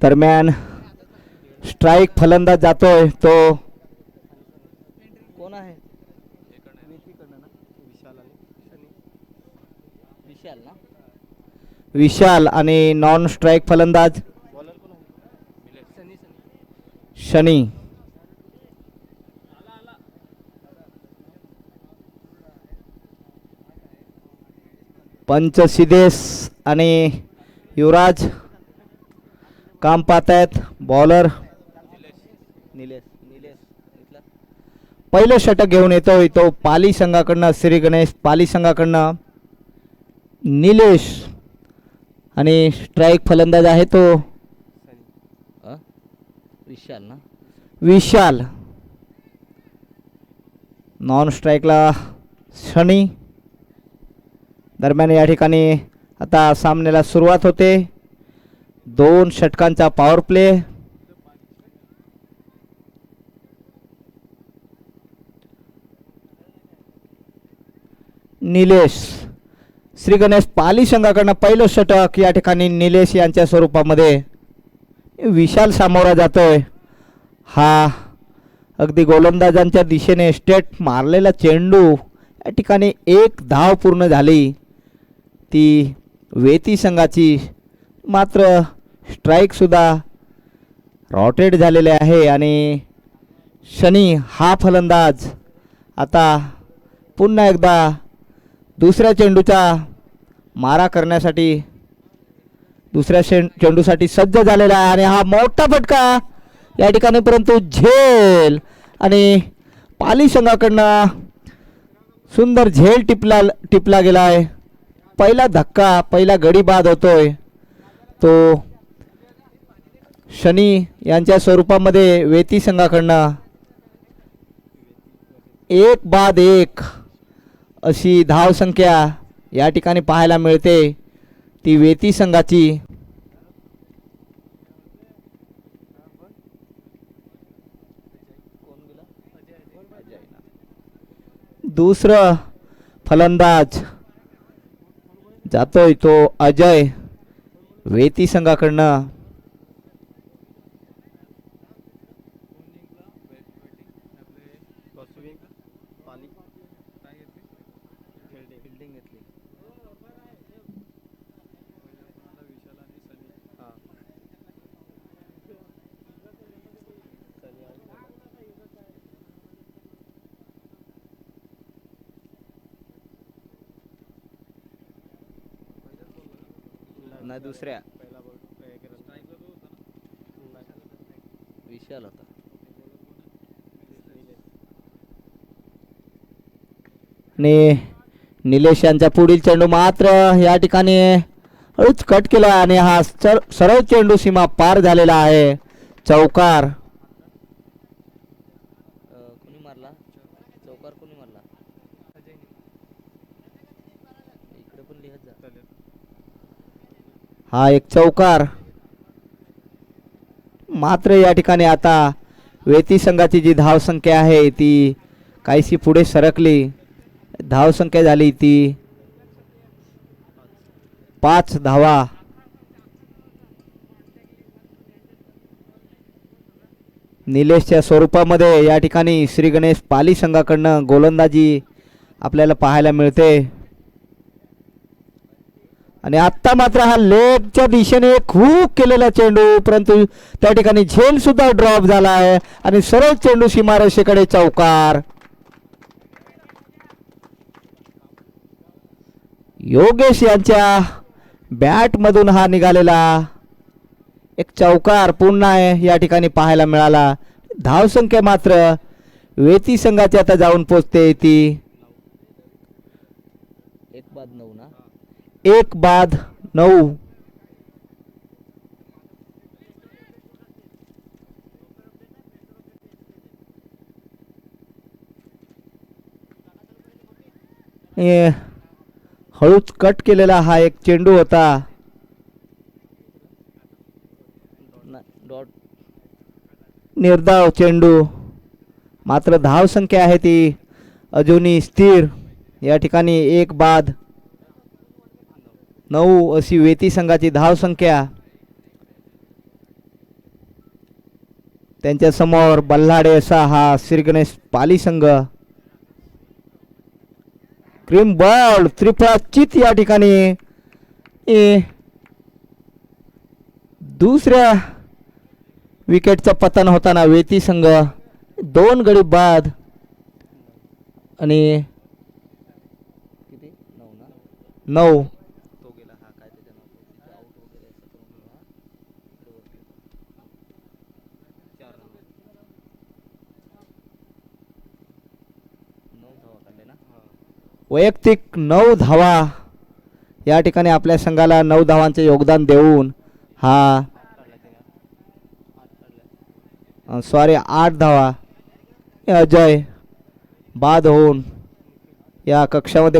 दरम्यान स्ट्राइक फलंदाज जातोय तो कोण आहे? विशाल आणि नॉन स्ट्राइक फलंदाज शनी. पंच सिद्धेश आणि युवराज काम पाहतायत. बॉलर निलेश पहिलं षटक घेऊन येतोय तो पाली संघाकडनं. श्री गणेश पाली संघाकडनं निलेश आणि स्ट्राइक फलंदाज आहे तो विशाल ना. विशाल नॉन स्ट्राइकला शनी. दरम्यान या ठिकाणी आता सामन्याला सुरुवात होते. 2 षटकांचा पॉवर प्ले. निलेश श्री गणेश पाली संघाकडनं पहिलं षटक या ठिकाणी निलेश यांच्या स्वरूपामध्ये. विशाल सामोरा जातोय. हा अगदी गोलंदाजांच्या दिशेने स्ट्रेट मारलेला चेंडू या ठिकाणी 1 धाव पूर्ण झाली ती वेती संघाची. मात्र स्ट्राइक सुद्धा रॉटेट झालेले आहे आणि शनी हा फलंदाज आता पुन्हा एकदा दुसऱ्या चेंडूचा मारा करण्यासाठी दुसऱ्या चेंडूसाठी सज्ज झालेला आहे. आणि हा मोठा फटका या ठिकाणी परंतु झेल आणि पाली संघाकडनं सुंदर झेल टिपला गेला आहे. पहिला धक्का पहिला गडी बाद होतोय तो शनी यांच्या स्वरूपामध्ये वेती संघाकडनं. 1 बाद 1 अशी धाव संख्या या ठिकाणी पाहायला मिळते ती वेती संघाची. दुसरं फलंदाज जातोय तो अजय वेती संघाकडनं. ना दुसऱ्या विशाल होता. आणि निलेश यांचा पुढील चेंडू मात्र या ठिकाणी हळूच कट केला आणि हा सरळ चेंडू सीमा पार झालेला आहे. चौकार. कोणी मारला चौकार? कोणी मारला? इकडे पण लिहत जा. हा एक चौकार. मात्र या ठिकाणी आता वेती संघाची जी धाव संख्या आहे ती काहीशी पुढे सरकली. धाव संख्या झाली ती 5 धावा. निलेशच्या स्वरूपामध्ये या ठिकाणी श्री गणेश पाली संघाकडनं गोलंदाजी आपल्याला पाहायला मिळते. आणि आत्ता मात्र हा लेगच्या दिशेने खूप केलेला चेंडू परंतु त्या ठिकाणी झेल सुद्धा ड्रॉप झाला आहे आणि सरळ चेंडू सीमारेषेकडे. चौकार. योगेश यांच्या बॅट मधून हा निघालेला एक चौकार पुन्हा या ठिकाणी पाहायला मिळाला. धाव संख्या मात्र वेती संघाची आता जाऊन पोचते ती 1 बाद 9 ना. 1 बाद 9. हळूच कट केलेला हा एक चेंडू होता. निर्धाव चेंडू. मात्र धाव संख्या आहे ती अजूनही स्थिर. या ठिकाणी 1 बाद 9 अशी वेती संघाची धाव संख्या. त्यांच्या समोर बल्लाडे असा हा श्री गणेश पाली संघ. क्रीम बॉल त्रिफळाचीत या ठिकाणी दुसऱ्या विकेटचं पतन होताना वेती संघ 2 गडी बाद आणि 9 वैयक्तिक 9 धावा या ठिकाणी आपल्या संघाला 9 धावांचे योगदान देऊन हा 8 धावा अजय बाद होऊन या कक्षामध्ये